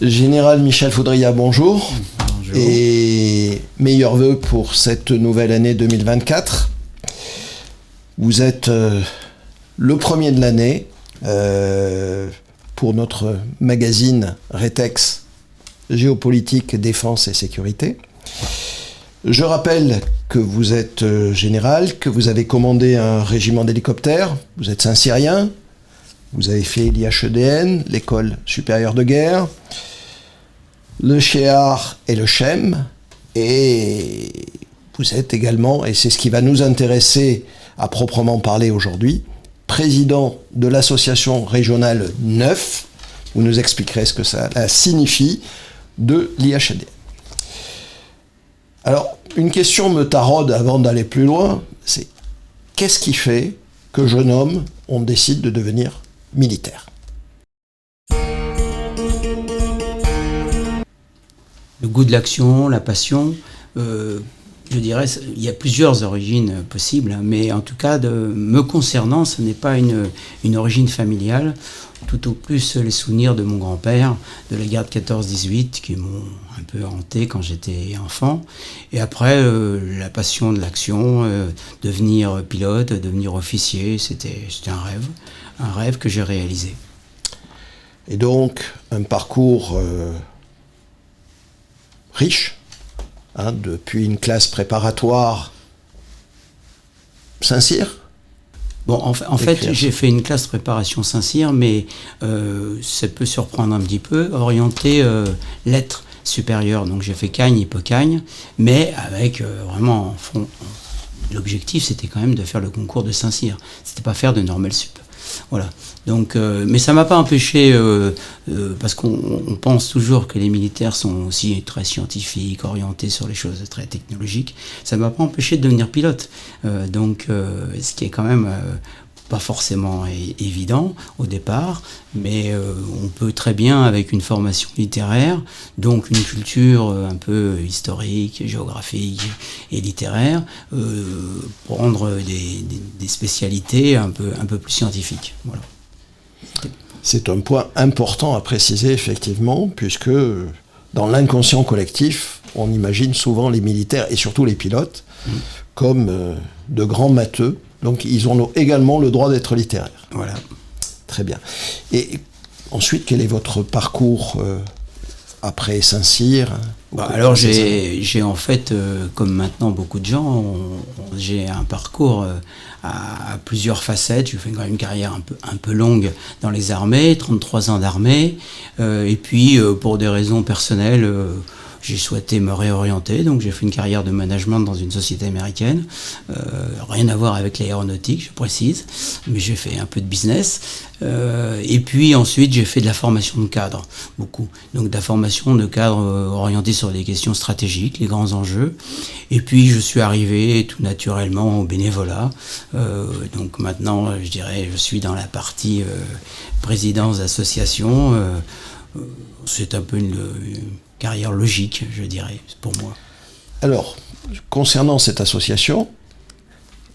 Général Michel Faudria, bonjour. Bonjour. Et meilleurs vœux pour cette nouvelle année 2024. Vous êtes le premier de l'année pour notre magazine Retex Géopolitique, Défense et Sécurité. Je rappelle que vous êtes général, que vous avez commandé un régiment d'hélicoptères, vous êtes Saint-Cyrien, vous avez fait l'IHEDN, l'École supérieure de guerre, le CHEAR et le CHEM, et vous êtes également, et c'est ce qui va nous intéresser à proprement parler aujourd'hui, président de l'association régionale 9, vous nous expliquerez ce que ça signifie, de l'IHEDN. Alors, une question me taraude avant d'aller plus loin, c'est qu'est-ce qui fait que jeune homme, on décide de devenir militaire? Le goût de l'action, la passion, je dirais, il y a plusieurs origines possibles, mais en tout cas, me concernant, ce n'est pas une origine familiale, tout au plus les souvenirs de mon grand-père, de la guerre de 14-18, qui m'ont un peu hanté quand j'étais enfant, et après, la passion de l'action, devenir pilote, devenir officier, c'était un rêve que j'ai réalisé. Et donc, un parcours riche, depuis une classe préparatoire Saint-Cyr. Bon, en fait, j'ai fait une classe préparation Saint-Cyr, mais ça peut surprendre un petit peu, orienté lettres supérieures. Donc j'ai fait Cagnes, Hippocagne, mais avec vraiment, en fond, l'objectif c'était quand même de faire le concours de Saint-Cyr. C'était pas faire de Normale Sup. Voilà. Donc, mais ça m'a pas empêché, parce qu'on pense toujours que les militaires sont aussi très scientifiques, orientés sur les choses très technologiques. Ça m'a pas empêché de devenir pilote. Ce qui est quand même pas forcément évident au départ, mais on peut très bien, avec une formation littéraire, donc une culture un peu historique, géographique et littéraire, prendre des spécialités un peu plus scientifiques. Voilà. C'est un point important à préciser, effectivement, puisque dans l'inconscient collectif, on imagine souvent les militaires, et surtout les pilotes, comme de grands matheux. Donc ils ont également le droit d'être littéraires. Voilà. Très bien. Et ensuite, quel est votre parcours après Saint-Cyr? Alors j'ai en fait, comme maintenant beaucoup de gens, j'ai un parcours à plusieurs facettes. J'ai fait quand même une carrière un peu longue dans les armées, 33 ans d'armée, et puis pour des raisons personnelles, j'ai souhaité me réorienter, donc j'ai fait une carrière de management dans une société américaine, rien à voir avec l'aéronautique, je précise, mais j'ai fait un peu de business, et puis ensuite j'ai fait de la formation de cadre, beaucoup, donc de la formation de cadre orientée sur des questions stratégiques, les grands enjeux, et puis je suis arrivé tout naturellement au bénévolat, donc maintenant je dirais je suis dans la partie présidence d'association, c'est un peu une carrière logique, je dirais, pour moi. Alors, concernant cette association,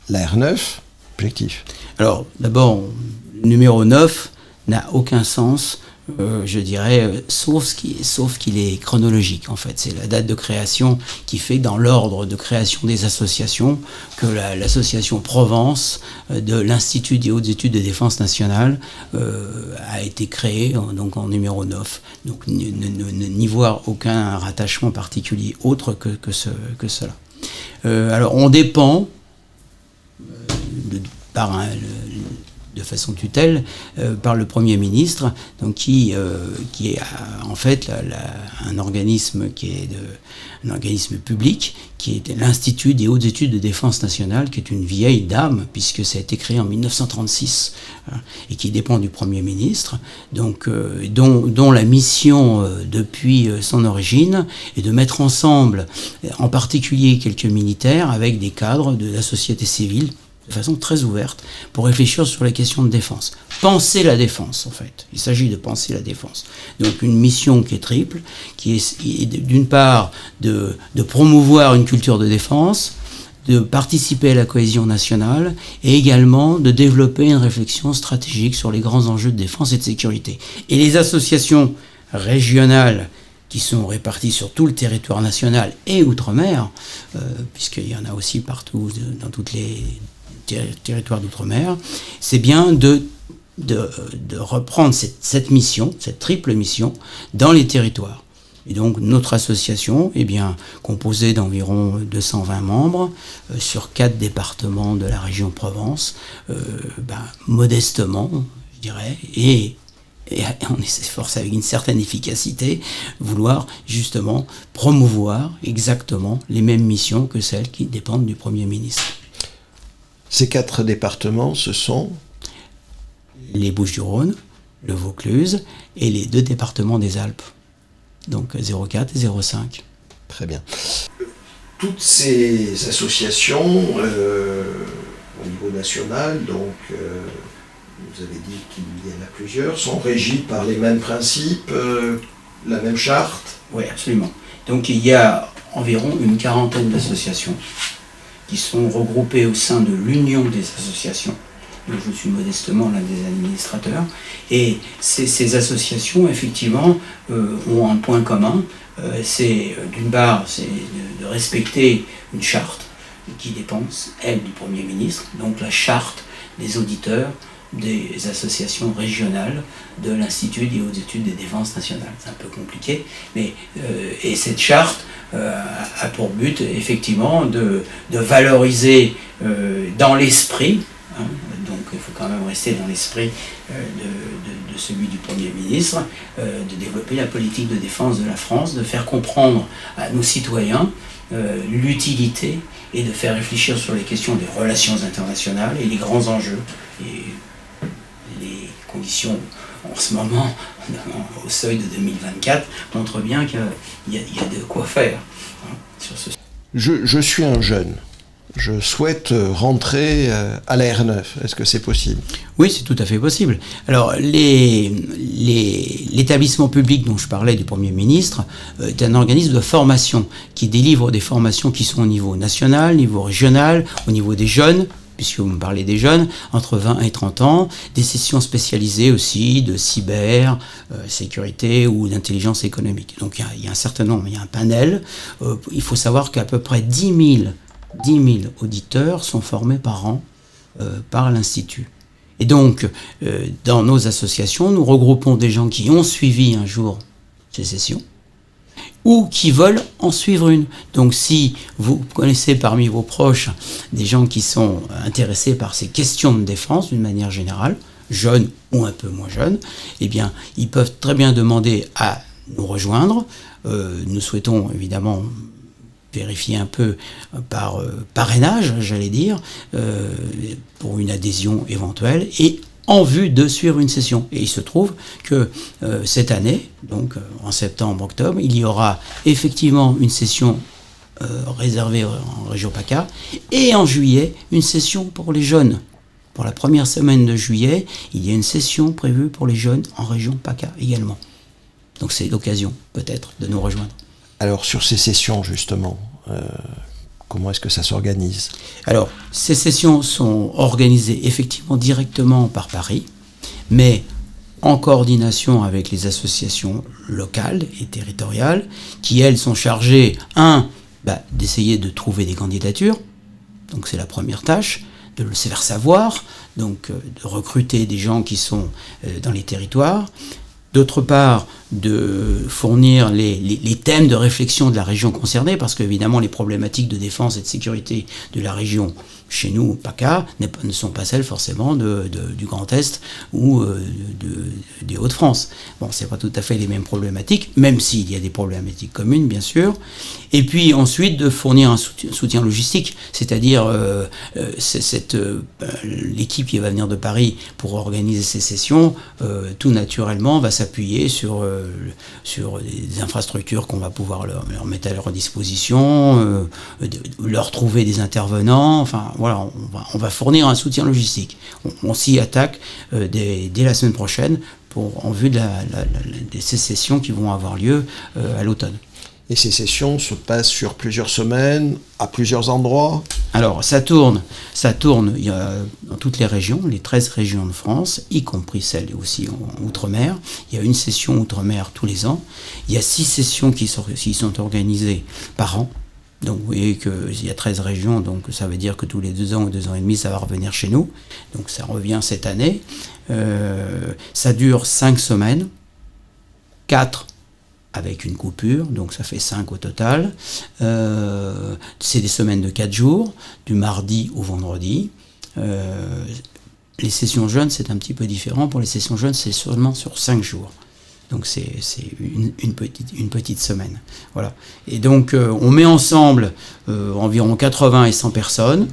la R9, objectif. Alors, d'abord, numéro 9 n'a aucun sens, je dirais, sauf qu'il est chronologique, en fait. C'est la date de création qui fait, dans l'ordre de création des associations, que l'association Provence de l'Institut des hautes études de défense nationale a été créée donc en numéro 9. Donc n'y voir aucun rattachement particulier autre que cela. Alors on dépend de façon tutelle par le Premier ministre, donc qui est en fait un organisme un organisme public, qui est l'Institut des hautes études de défense nationale, qui est une vieille dame, puisque ça a été créé en 1936, et qui dépend du Premier ministre, donc dont la mission depuis son origine est de mettre ensemble, en particulier quelques militaires, avec des cadres de la société civile, de façon très ouverte, pour réfléchir sur les questions de défense. Penser la défense, en fait. Il s'agit de penser la défense. Donc une mission qui est triple, qui est d'une part de promouvoir une culture de défense, de participer à la cohésion nationale, et également de développer une réflexion stratégique sur les grands enjeux de défense et de sécurité. Et les associations régionales qui sont réparties sur tout le territoire national et outre-mer, puisqu'il y en a aussi partout dans tous les territoires d'outre-mer, c'est bien de reprendre cette mission, cette triple mission, dans les territoires. Et donc notre association est bien composée d'environ 220 membres sur 4 départements de la région Provence, modestement, je dirais, et on s'efforce avec une certaine efficacité vouloir justement promouvoir exactement les mêmes missions que celles qui dépendent du Premier ministre. Ces 4 départements, ce sont les Bouches-du-Rhône, le Vaucluse et les 2 départements des Alpes, donc 04 et 05. Très bien. Toutes ces associations au niveau national, donc vous avez dit qu'il y en a plusieurs, sont régies par les mêmes principes, la même charte? Oui, absolument. Donc il y a environ une quarantaine d'associations qui sont regroupées au sein de l'Union des associations. Donc je suis modestement l'un des administrateurs. Et ces associations, effectivement, ont un point commun. C'est d'une part, c'est de respecter une charte qui dépend, elle, du Premier ministre, donc la charte des auditeurs des associations régionales de l'Institut des hautes études des défenses nationales. C'est un peu compliqué, mais et cette charte a pour but effectivement de valoriser dans l'esprit, donc il faut quand même rester dans l'esprit de celui du Premier ministre, de développer la politique de défense de la France, de faire comprendre à nos citoyens l'utilité et de faire réfléchir sur les questions des relations internationales et les grands enjeux. Et les conditions en ce moment, au seuil de 2024, montrent bien qu'il y a de quoi faire sur ce sujet. Je suis un jeune. Je souhaite rentrer à la R9. Est-ce que c'est possible? Oui, c'est tout à fait possible. Alors, l'établissement public dont je parlais du Premier ministre est un organisme de formation qui délivre des formations qui sont au niveau national, au niveau régional, au niveau des jeunes, puisque vous me parlez des jeunes, entre 20 et 30 ans, des sessions spécialisées aussi de cyber, sécurité ou d'intelligence économique. Donc il y a un certain nombre, il y a un panel. Il faut savoir qu'à peu près 10 000 auditeurs sont formés par an par l'Institut. Et donc, dans nos associations, nous regroupons des gens qui ont suivi un jour ces sessions, ou qui veulent en suivre une. Donc si vous connaissez parmi vos proches des gens qui sont intéressés par ces questions de défense d'une manière générale, jeunes ou un peu moins jeunes, eh bien ils peuvent très bien demander à nous rejoindre. Nous souhaitons évidemment vérifier un peu par parrainage, j'allais dire, pour une adhésion éventuelle, et en vue de suivre une session. Et il se trouve que cette année, donc en septembre-octobre, il y aura effectivement une session réservée en région PACA, et en juillet, une session pour les jeunes. Pour la première semaine de juillet, il y a une session prévue pour les jeunes en région PACA également. Donc c'est l'occasion peut-être de nous rejoindre. Alors sur ces sessions justement, comment est-ce que ça s'organise? Alors, ces sessions sont organisées effectivement directement par Paris, mais en coordination avec les associations locales et territoriales, qui elles sont chargées, d'essayer de trouver des candidatures, donc c'est la première tâche, de le faire savoir, donc de recruter des gens qui sont dans les territoires. D'autre part, de fournir les thèmes de réflexion de la région concernée, parce qu'évidemment les problématiques de défense et de sécurité de la région chez nous, PACA, ne sont pas celles forcément du Grand Est ou des Hauts-de-France. Bon, c'est pas tout à fait les mêmes problématiques, même s'il y a des problématiques communes, bien sûr. Et puis ensuite, de fournir un soutien logistique, c'est-à-dire l'équipe qui va venir de Paris pour organiser ces sessions, tout naturellement va s'appuyer sur des infrastructures qu'on va pouvoir leur mettre à leur disposition, leur trouver des intervenants, enfin voilà, on va fournir un soutien logistique. On s'y attaque dès la semaine prochaine en vue de ces sessions qui vont avoir lieu à l'automne. Et ces sessions se passent sur plusieurs semaines, à plusieurs endroits? Alors, ça tourne il y a, dans toutes les régions, les 13 régions de France, y compris celles aussi en Outre-mer. Il y a une session Outre-mer tous les ans. Il y a 6 sessions qui sont organisées par an. Donc, vous voyez qu'il y a 13 régions, donc ça veut dire que tous les 2 ans ou 2 ans et demi, ça va revenir chez nous. Donc, ça revient cette année. Ça dure 5 semaines, 4 avec une coupure, donc ça fait 5 au total. C'est des semaines de 4 jours, du mardi au vendredi. Les sessions jeunes, c'est un petit peu différent. Pour les sessions jeunes, c'est seulement sur 5 jours. Donc c'est une petite semaine. Voilà. Et donc on met ensemble environ 80 et 100 personnes,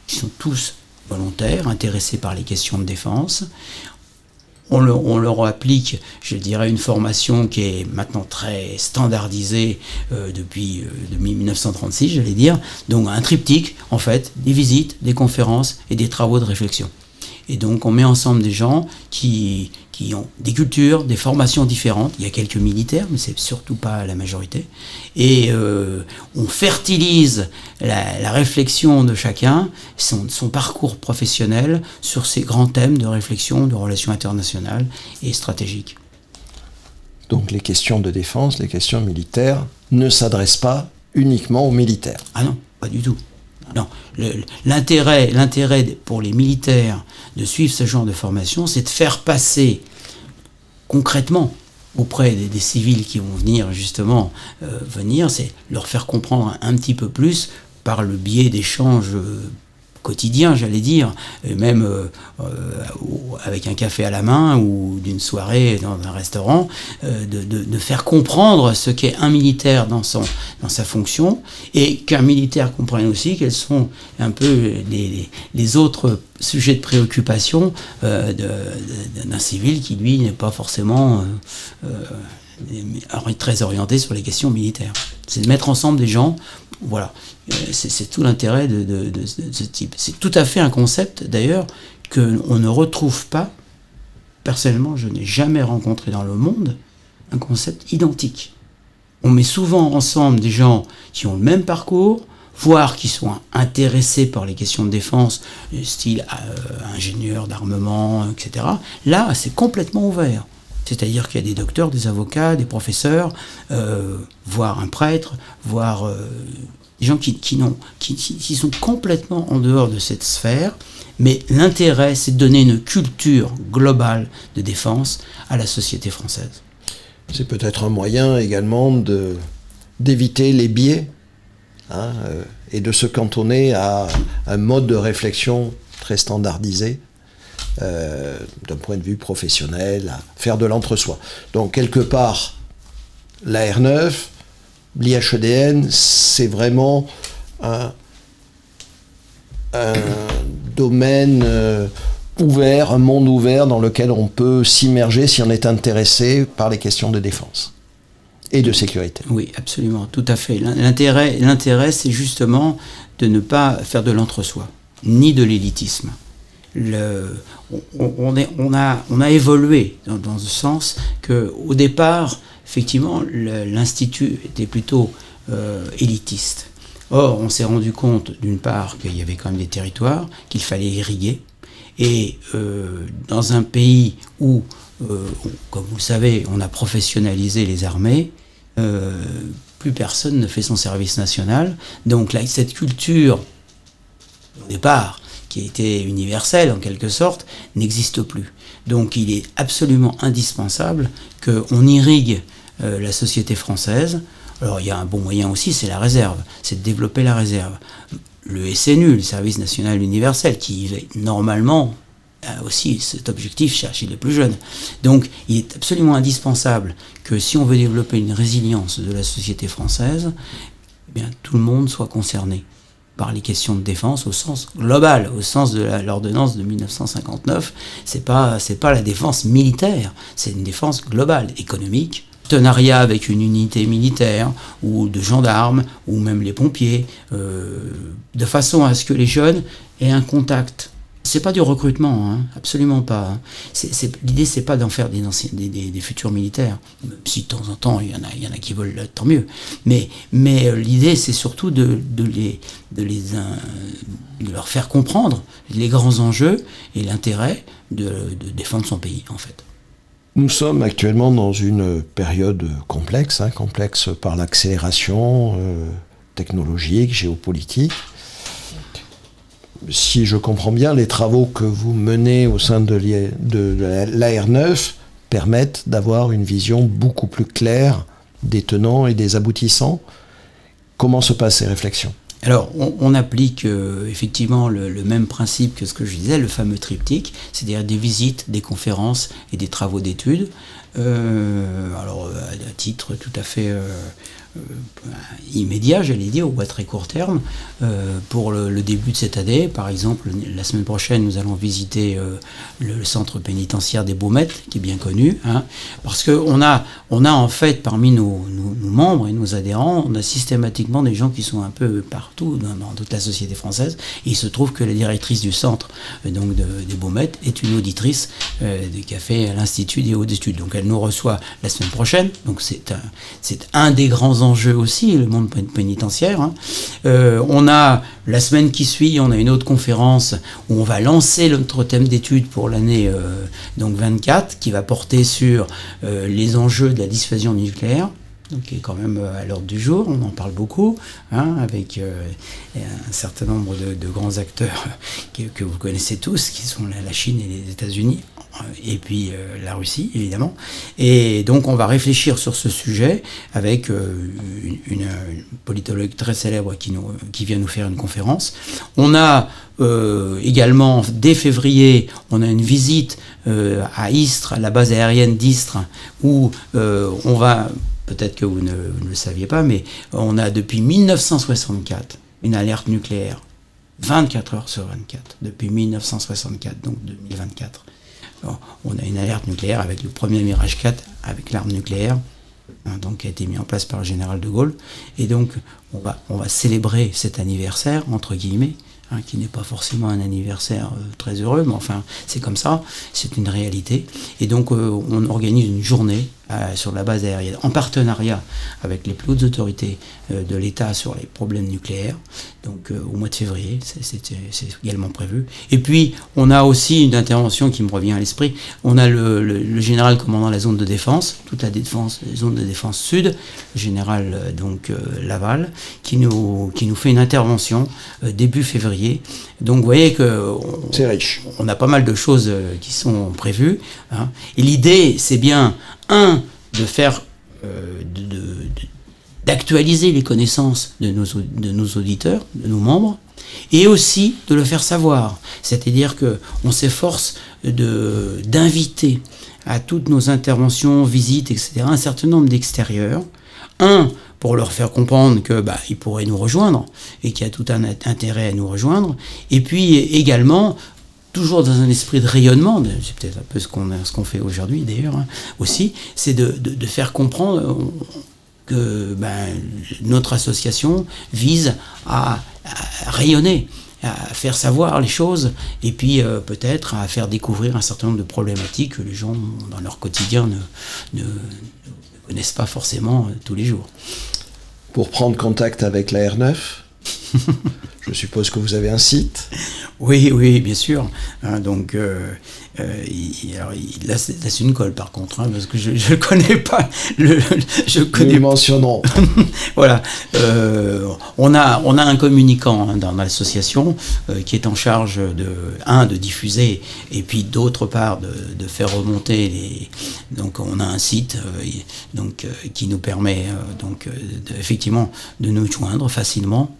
qui sont tous volontaires, intéressés par les questions de défense. On leur applique, je dirais, une formation qui est maintenant très standardisée depuis 1936, j'allais dire. Donc un triptyque, en fait, des visites, des conférences et des travaux de réflexion. Et donc on met ensemble des gens qui ont des cultures, des formations différentes. Il y a quelques militaires, mais c'est surtout pas la majorité. Et on fertilise la réflexion de chacun, son parcours professionnel sur ces grands thèmes de réflexion, de relations internationales et stratégiques. Donc les questions de défense, les questions militaires ne s'adressent pas uniquement aux militaires. Ah non, pas du tout. Non, l'intérêt pour les militaires de suivre ce genre de formation, c'est de faire passer concrètement auprès des civils qui vont venir justement c'est leur faire comprendre un petit peu plus par le biais d'échanges quotidiens, j'allais dire, et même avec un café à la main ou d'une soirée dans un restaurant, de faire comprendre ce qu'est un militaire dans sa fonction, et qu'un militaire comprenne aussi quels sont un peu les autres sujets de préoccupation d'un civil qui, lui, n'est pas forcément très orienté sur les questions militaires. C'est de mettre ensemble des gens, voilà. C'est tout l'intérêt de ce type. C'est tout à fait un concept, d'ailleurs, qu'on ne retrouve pas. Personnellement, je n'ai jamais rencontré dans le monde un concept identique. On met souvent ensemble des gens qui ont le même parcours, voire qui sont intéressés par les questions de défense, style ingénieur d'armement, etc. Là, c'est complètement ouvert. C'est-à-dire qu'il y a des docteurs, des avocats, des professeurs, voire un prêtre, voire des gens qui sont complètement en dehors de cette sphère. Mais l'intérêt, c'est de donner une culture globale de défense à la société française. C'est peut-être un moyen également d'éviter les biais et de se cantonner à un mode de réflexion très standardisé d'un point de vue professionnel, à faire de l'entre-soi. Donc quelque part, la R9, l'IHEDN, c'est vraiment un domaine ouvert, un monde ouvert dans lequel on peut s'immerger si on est intéressé par les questions de défense et de sécurité. Oui, absolument, tout à fait. L'intérêt, c'est justement de ne pas faire de l'entre-soi, ni de l'élitisme. On a évolué dans ce sens qu'au départ, effectivement, l'Institut était plutôt élitiste. Or, on s'est rendu compte, d'une part, qu'il y avait quand même des territoires qu'il fallait irriguer. Et dans un pays où, comme vous le savez, on a professionnalisé les armées, plus personne ne fait son service national. Donc là, cette culture, au départ, qui était universelle en quelque sorte, n'existe plus. Donc il est absolument indispensable qu'on irrigue la société française. Alors il y a un bon moyen aussi, c'est la réserve, c'est de développer la réserve. Le SNU, le service national universel, qui normalement a aussi cet objectif chez les plus jeunes. Donc il est absolument indispensable que si on veut développer une résilience de la société française, eh bien, tout le monde soit concerné par les questions de défense au sens global, au sens de l'ordonnance de 1959. C'est pas la défense militaire, c'est une défense globale, économique, partenariat avec une unité militaire ou de gendarmes ou même les pompiers, de façon à ce que les jeunes aient un contact C'est pas du recrutement, hein, absolument pas. Hein. L'idée, c'est pas d'en faire des futurs militaires. Même si de temps en temps, il y en a qui veulent, tant mieux. Mais l'idée, c'est surtout de leur faire comprendre les grands enjeux et l'intérêt de défendre son pays, en fait. Nous sommes actuellement dans une période complexe, complexe par l'accélération technologique, géopolitique. Si je comprends bien, les travaux que vous menez au sein de l'AR9 permettent d'avoir une vision beaucoup plus claire des tenants et des aboutissants. Comment se passent ces réflexions ? Alors, on applique effectivement le même principe que ce que je disais, le fameux triptyque, c'est-à-dire des visites, des conférences et des travaux d'études. Alors, à titre tout à fait immédiat, j'allais dire, ou à très court terme, pour le début de cette année. Par exemple, la semaine prochaine, nous allons visiter le centre pénitentiaire des Baumettes, qui est bien connu, parce qu'on a en fait, parmi nos membres et nos adhérents, on a systématiquement des gens qui sont un peu partout dans toute la société française, et il se trouve que la directrice du centre donc des Baumettes est une auditrice qui a fait l'Institut des hautes études. Donc elle nous reçoit la semaine prochaine, donc c'est un des grands enjeux aussi, le monde pénitentiaire. On a, la semaine qui suit, on a une autre conférence où on va lancer notre thème d'étude pour l'année donc 24, qui va porter sur les enjeux de la dissuasion nucléaire, donc qui est quand même à l'ordre du jour, on en parle beaucoup, avec un certain nombre de grands acteurs que vous connaissez tous, qui sont la Chine et les États-Unis, et puis la Russie, évidemment. Et donc on va réfléchir sur ce sujet avec une politologue très célèbre qui vient nous faire une conférence. On a également, dès février, on a une visite à Istres, à la base aérienne d'Istres, où on va... Peut-être que vous ne le saviez pas, mais on a depuis 1964 une alerte nucléaire, 24 heures sur 24, depuis 1964, donc 2024. Alors, on a une alerte nucléaire avec le premier Mirage 4, avec l'arme nucléaire, donc qui a été mis en place par le général de Gaulle. Et donc, on va célébrer cet anniversaire, entre guillemets, qui n'est pas forcément un anniversaire très heureux, mais enfin, c'est comme ça, c'est une réalité. Et donc, on organise une journée sur la base aérienne, en partenariat avec les plus hautes autorités de l'État sur les problèmes nucléaires, donc au mois de février, c'est également prévu. Et puis, on a aussi une intervention qui me revient à l'esprit, on a le général commandant la zone de défense, toute la zone de défense sud, le général Laval, qui nous fait une intervention début février. Donc vous voyez que c'est riche. On a pas mal de choses qui sont prévues. Et l'idée, c'est bien, de faire, d'actualiser les connaissances de nos auditeurs, de nos membres, et aussi de le faire savoir. C'est-à-dire qu'on s'efforce d'inviter à toutes nos interventions, visites, etc., un certain nombre d'extérieurs. Pour leur faire comprendre qu'ils pourraient nous rejoindre et qu'il y a tout un intérêt à nous rejoindre. Et puis également, toujours dans un esprit de rayonnement, c'est peut-être un peu ce qu'on fait aujourd'hui d'ailleurs, aussi, c'est de faire comprendre que notre association vise à rayonner, à faire savoir les choses, et puis peut-être à faire découvrir un certain nombre de problématiques que les gens, dans leur quotidien, ne connaissent pas forcément tous les jours. Pour prendre contact avec la R9, je suppose que vous avez un site. Oui, bien sûr. Donc, là, c'est une colle par contre, parce que je ne connais pas. Nous mentionnons. Voilà. On a un communicant dans l'association qui est en charge de diffuser, et puis d'autre part de faire remonter Donc, on a un site qui nous permet effectivement de nous joindre facilement.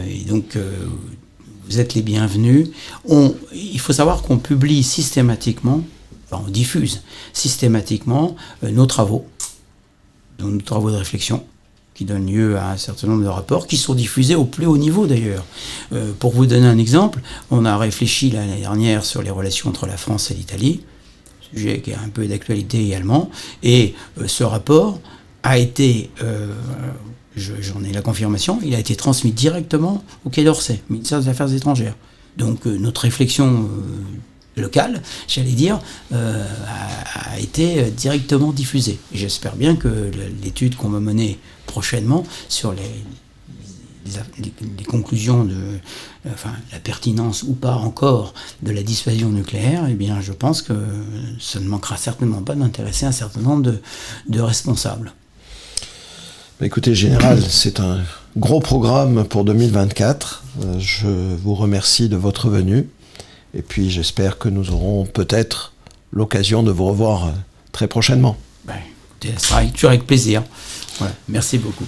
Et donc, vous êtes les bienvenus. Il faut savoir qu'on publie systématiquement, on diffuse systématiquement nos travaux de réflexion, qui donnent lieu à un certain nombre de rapports, qui sont diffusés au plus haut niveau d'ailleurs. Pour vous donner un exemple, on a réfléchi l'année dernière sur les relations entre la France et l'Italie, sujet qui a un peu d'actualité également, et ce rapport a été... j'en ai la confirmation, il a été transmis directement au Quai d'Orsay, ministère des Affaires étrangères. Donc notre réflexion locale, j'allais dire, a été directement diffusée. Et j'espère bien que l'étude qu'on va mener prochainement sur les conclusions de la pertinence ou pas encore de la dissuasion nucléaire, eh bien je pense que ça ne manquera certainement pas d'intéresser un certain nombre de responsables. Écoutez, Général, c'est un gros programme pour 2024. Je vous remercie de votre venue. Et puis j'espère que nous aurons peut-être l'occasion de vous revoir très prochainement. Écoutez, ça sera toujours avec plaisir. Voilà, merci beaucoup.